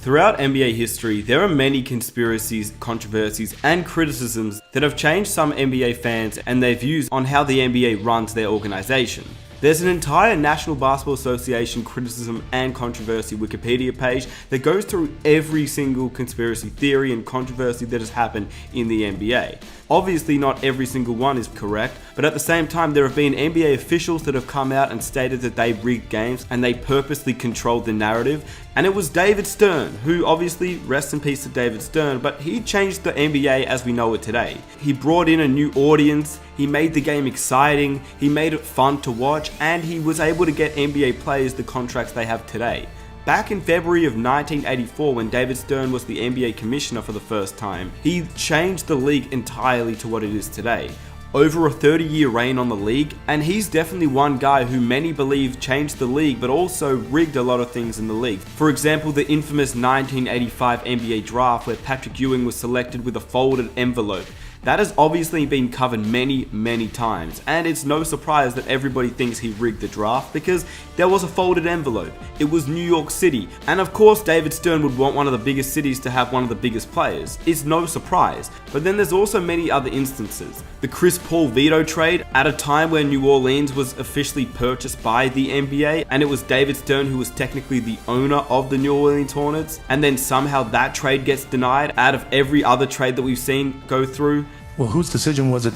Throughout NBA history, there are many conspiracies, controversies, and criticisms that have changed some NBA fans and their views on how the NBA runs their organization. There's an entire National Basketball Association criticism and controversy Wikipedia page that goes through every single conspiracy theory and controversy that has happened in the NBA. Obviously not every single one is correct, but at the same time there have been NBA officials that have come out and stated that they rigged games and they purposely controlled the narrative. And it was David Stern, who obviously, rest in peace to David Stern, but he changed the NBA as we know it today. He brought in a new audience, he made the game exciting, he made it fun to watch, and he was able to get NBA players the contracts they have today. Back in February of 1984, when David Stern was the NBA commissioner for the first time, he changed the league entirely to what it is today. Over a 30-year reign on the league, and he's definitely one guy who many believe changed the league but also rigged a lot of things in the league. For example, the infamous 1985 NBA draft where Patrick Ewing was selected with a folded envelope. That has obviously been covered many times, and it's no surprise that everybody thinks he rigged the draft because there was a folded envelope. It was New York City, and of course David Stern would want one of the biggest cities to have one of the biggest players. It's no surprise. But then there's also many other instances. The Chris Paul veto trade at a time when New Orleans was officially purchased by the NBA, and it was David Stern who was technically the owner of the New Orleans Hornets, and then somehow that trade gets denied out of every other trade that we've seen go through. Well, whose decision was it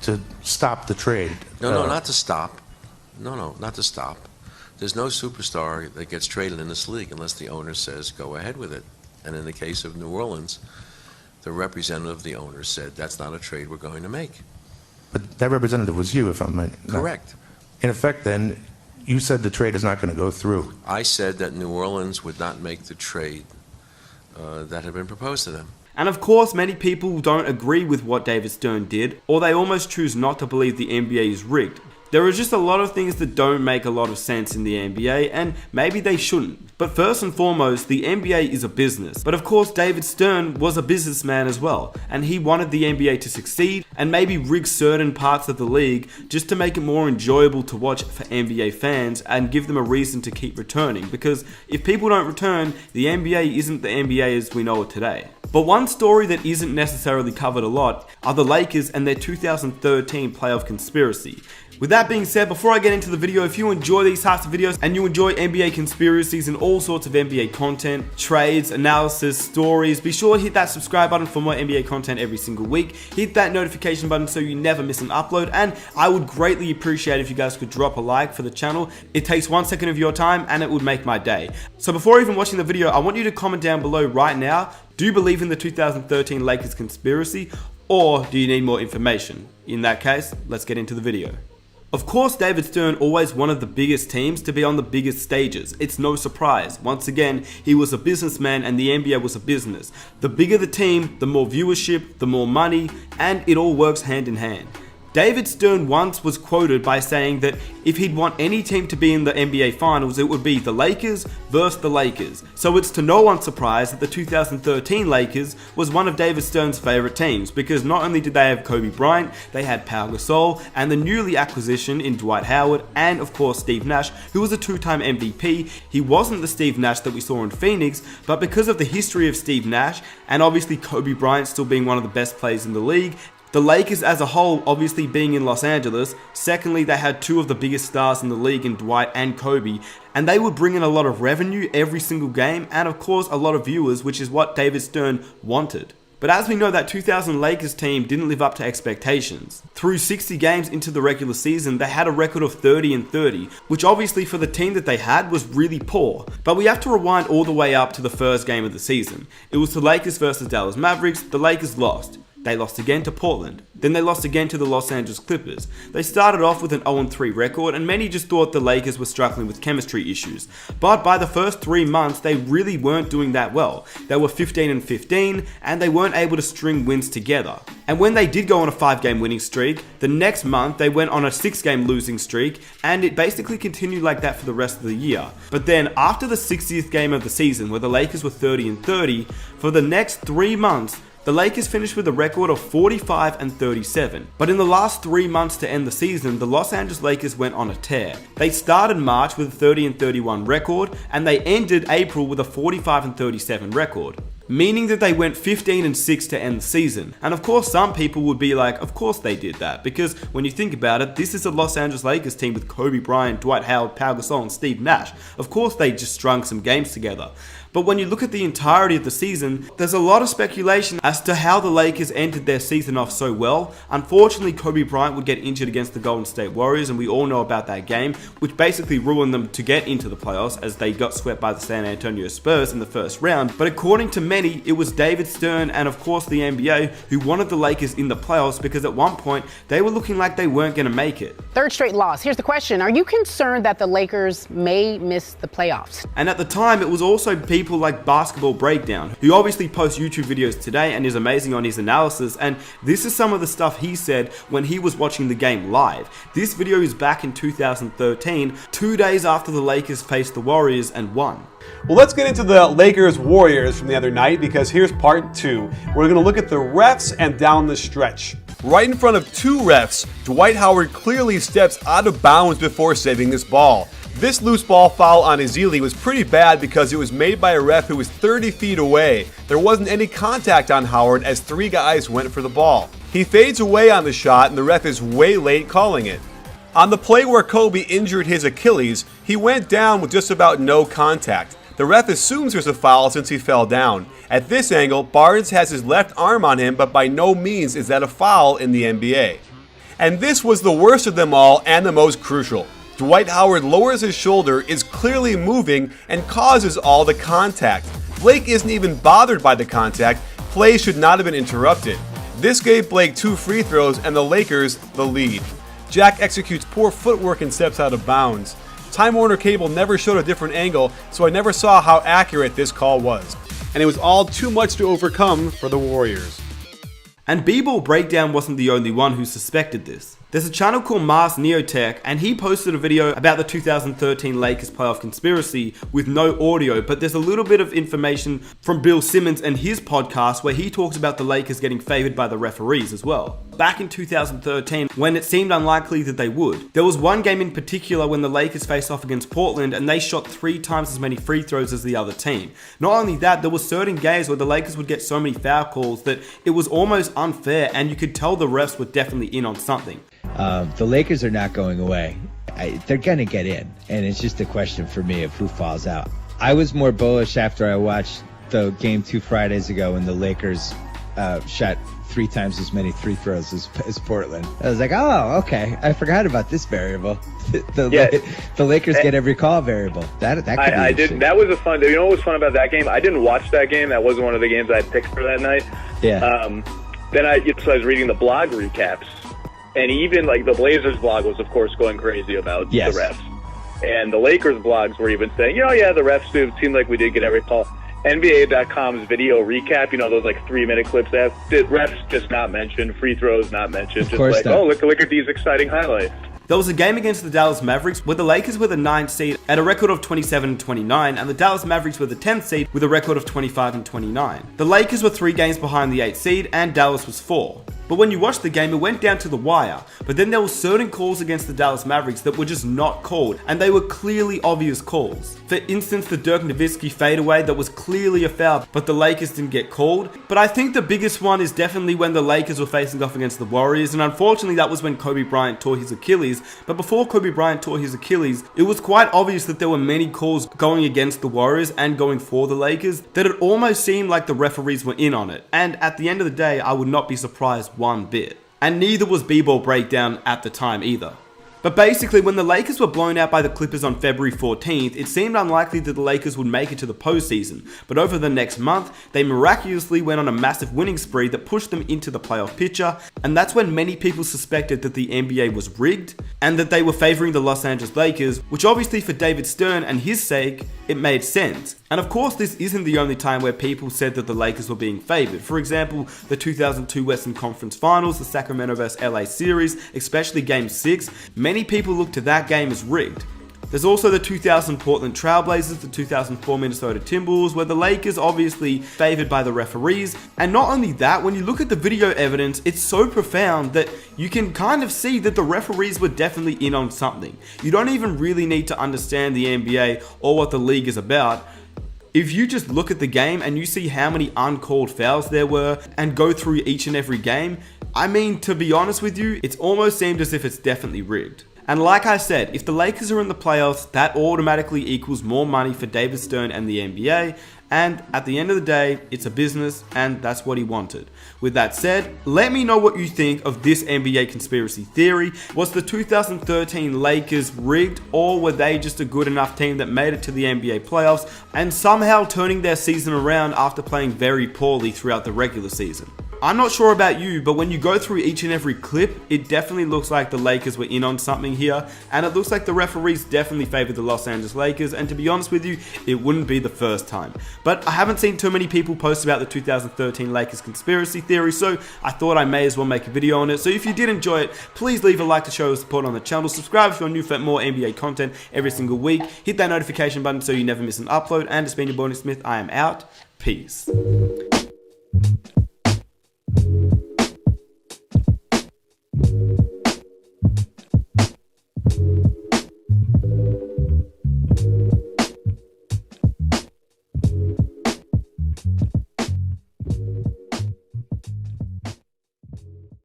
to stop the trade? No, not to stop. No, not to stop. There's no superstar that gets traded in this league unless the owner says go ahead with it. And in the case of New Orleans, the representative of the owner said that's not a trade we're going to make. But that representative was you, if I'm right. Correct. In effect, then, you said the trade is not going to go through. I said that New Orleans would not make the trade that had been proposed to them. And of course, many people don't agree with what David Stern did, or they almost choose not to believe the NBA is rigged. There are just a lot of things that don't make a lot of sense in the NBA, and maybe they shouldn't. But first and foremost, the NBA is a business. But of course, David Stern was a businessman as well, and he wanted the NBA to succeed and maybe rig certain parts of the league just to make it more enjoyable to watch for NBA fans and give them a reason to keep returning. Because if people don't return, the NBA isn't the NBA as we know it today. But one story that isn't necessarily covered a lot are the Lakers and their 2013 playoff conspiracy. With that being said, before I get into the video, if you enjoy these types of videos and you enjoy NBA conspiracies and all sorts of NBA content, trades, analysis, stories, be sure to hit that subscribe button for more NBA content every single week. Hit that notification button so you never miss an upload, and I would greatly appreciate if you guys could drop a like for the channel. It takes 1 second of your time and it would make my day. So before even watching the video, I want you to comment down below right now, do you believe in the 2013 Lakers conspiracy, or do you need more information? In that case, let's get into the video. Of course, David Stern always wanted the biggest teams to be on the biggest stages. It's no surprise. Once again, he was a businessman and the NBA was a business. The bigger the team, the more viewership, the more money, and it all works hand in hand. David Stern once was quoted by saying that if he'd want any team to be in the NBA Finals, it would be the Lakers versus the Lakers. So it's to no one's surprise that the 2013 Lakers was one of David Stern's favorite teams, because not only did they have Kobe Bryant, they had Pau Gasol and the newly acquisition in Dwight Howard, and of course Steve Nash, who was a two-time MVP. He wasn't the Steve Nash that we saw in Phoenix, but because of the history of Steve Nash, and obviously Kobe Bryant still being one of the best players in the league, the Lakers as a whole obviously being in Los Angeles, secondly they had two of the biggest stars in the league in Dwight and Kobe, and they would bring in a lot of revenue every single game, and of course a lot of viewers, which is what David Stern wanted. But as we know, that 2000 Lakers team didn't live up to expectations. Through 60 games into the regular season, they had a record of 30-30, which obviously for the team that they had was really poor. But we have to rewind all the way up to the first game of the season. It was the Lakers versus Dallas Mavericks. The Lakers lost. They lost again to Portland. Then they lost again to the Los Angeles Clippers. They started off with an 0-3 record, and many just thought the Lakers were struggling with chemistry issues. But by the first 3 months, they really weren't doing that well. They were 15-15, and they weren't able to string wins together. And when they did go on a 5-game winning streak, the next month they went on a 6-game losing streak, and it basically continued like that for the rest of the year. But then after the 60th game of the season, where the Lakers were 30-30, for the next 3 months, The Lakers finished with a record of 45-37, but in the last 3 months to end the season, the Los Angeles Lakers went on a tear. They started March with a 30-31 record, and they ended April with a 45-37 record, meaning that they went 15-6 to end the season. And of course, some people would be like, of course they did that, because when you think about it, this is the Los Angeles Lakers team with Kobe Bryant, Dwight Howard, Pau Gasol, and Steve Nash. Of course they just strung some games together. But when you look at the entirety of the season, there's a lot of speculation as to how the Lakers ended their season off so well. Unfortunately, Kobe Bryant would get injured against the Golden State Warriors, and we all know about that game, which basically ruined them to get into the playoffs as they got swept by the San Antonio Spurs in the first round. But according to many, it was David Stern and of course the NBA who wanted the Lakers in the playoffs, because at one point they were looking like they weren't going to make it. Third straight loss. Here's the question. Are you concerned that the Lakers may miss the playoffs? And at the time, it was also people like Basketball Breakdown, who obviously posts YouTube videos today and is amazing on his analysis, and this is some of the stuff he said when he was watching the game live. This video is back in 2013, 2 days after the Lakers faced the Warriors and won. Well, let's get into the Lakers-Warriors from the other night, because here's part 2. We're going to look at the refs and down the stretch. Right in front of 2 refs, Dwight Howard clearly steps out of bounds before saving this ball. This loose ball foul on Ezeli was pretty bad because it was made by a ref who was 30 feet away. There wasn't any contact on Howard as 3 guys went for the ball. He fades away on the shot and the ref is way late calling it. On the play where Kobe injured his Achilles, he went down with just about no contact. The ref assumes there's a foul since he fell down. At this angle, Barnes has his left arm on him, but by no means is that a foul in the NBA. And this was the worst of them all and the most crucial. Dwight Howard lowers his shoulder, is clearly moving, and causes all the contact. Blake isn't even bothered by the contact. Play should not have been interrupted. This gave Blake 2 free throws and the Lakers the lead. Jack executes poor footwork and steps out of bounds. Time Warner Cable never showed a different angle, so I never saw how accurate this call was. And it was all too much to overcome for the Warriors. And B-Ball Breakdown wasn't the only one who suspected this. There's a channel called Mars Neotech, and he posted a video about the 2013 Lakers playoff conspiracy with no audio, but there's a little bit of information from Bill Simmons and his podcast where he talks about the Lakers getting favored by the referees as well. Back in 2013, when it seemed unlikely that they would, there was one game in particular when the Lakers faced off against Portland and they shot 3 times as many free throws as the other team. Not only that, there were certain games where the Lakers would get so many foul calls that it was almost unfair, and you could tell the refs were definitely in on something. The Lakers are not going away. They're going to get in, and it's just a question for me of who falls out. I was more bullish after I watched the game 2 Fridays ago when the Lakers shot 3 times as many free throws as Portland. I was like, oh, okay. I forgot about this variable. The Lakers get every call variable. That could be I did. That was a fun. You know what was fun about that game? I didn't watch that game. That wasn't one of the games I picked for that night. Yeah. Then I was reading the blog recaps, and even like the Blazers blog was, of course, going crazy about the refs, and the Lakers blogs were even saying, the refs do seem like we did get every call. NBA.com's video recap, those like 3-minute clips that refs just not mentioned, free throws not mentioned, just like, oh, look at these exciting highlights. There was a game against the Dallas Mavericks where the Lakers were the 9th seed at a record of 27-29, and the Dallas Mavericks were the 10th seed with a record of 25-29. The Lakers were 3 games behind the 8th seed, and Dallas was 4. But when you watched the game, it went down to the wire. But then there were certain calls against the Dallas Mavericks that were just not called, and they were clearly obvious calls. For instance, the Dirk Nowitzki fadeaway that was clearly a foul, but the Lakers didn't get called. But I think the biggest one is definitely when the Lakers were facing off against the Warriors, and unfortunately that was when Kobe Bryant tore his Achilles. But before Kobe Bryant tore his Achilles, it was quite obvious that there were many calls going against the Warriors and going for the Lakers that it almost seemed like the referees were in on it. And at the end of the day, I would not be surprised one bit. And neither was B-Ball Breakdown at the time either. But basically, when the Lakers were blown out by the Clippers on February 14th, it seemed unlikely that the Lakers would make it to the postseason. But over the next month, they miraculously went on a massive winning spree that pushed them into the playoff picture, and that's when many people suspected that the NBA was rigged, and that they were favoring the Los Angeles Lakers, which obviously for David Stern and his sake, it made sense. And of course, this isn't the only time where people said that the Lakers were being favored. For example, the 2002 Western Conference Finals, the Sacramento vs LA series, especially Game 6, many people looked to that game as rigged. The There's also the 2000 Portland Trailblazers, the 2004 Minnesota Timberwolves, where the Lakers obviously favored by the referees. And not only that, when you look at the video evidence, it's so profound that you can kind of see that the referees were definitely in on something. You don't even really need to understand the NBA or what the league is about. If you just look at the game and you see how many uncalled fouls there were and go through each and every game, I mean, to be honest with you, it's almost seemed as if it's definitely rigged. And like I said, if the Lakers are in the playoffs, that automatically equals more money for David Stern and the NBA. And at the end of the day, it's a business, and that's what he wanted. With that said, let me know what you think of this NBA conspiracy theory. Was the 2013 Lakers rigged, or were they just a good enough team that made it to the NBA playoffs and somehow turning their season around after playing very poorly throughout the regular season? I'm not sure about you, but when you go through each and every clip, it definitely looks like the Lakers were in on something here, and it looks like the referees definitely favored the Los Angeles Lakers, and to be honest with you, it wouldn't be the first time. But I haven't seen too many people post about the 2013 Lakers conspiracy theory, so I thought I may as well make a video on it. So if you did enjoy it, please leave a like to show support on the channel, subscribe if you're new for more NBA content every single week, hit that notification button so you never miss an upload, and it's been your boy Nick Smith. I am out. Peace.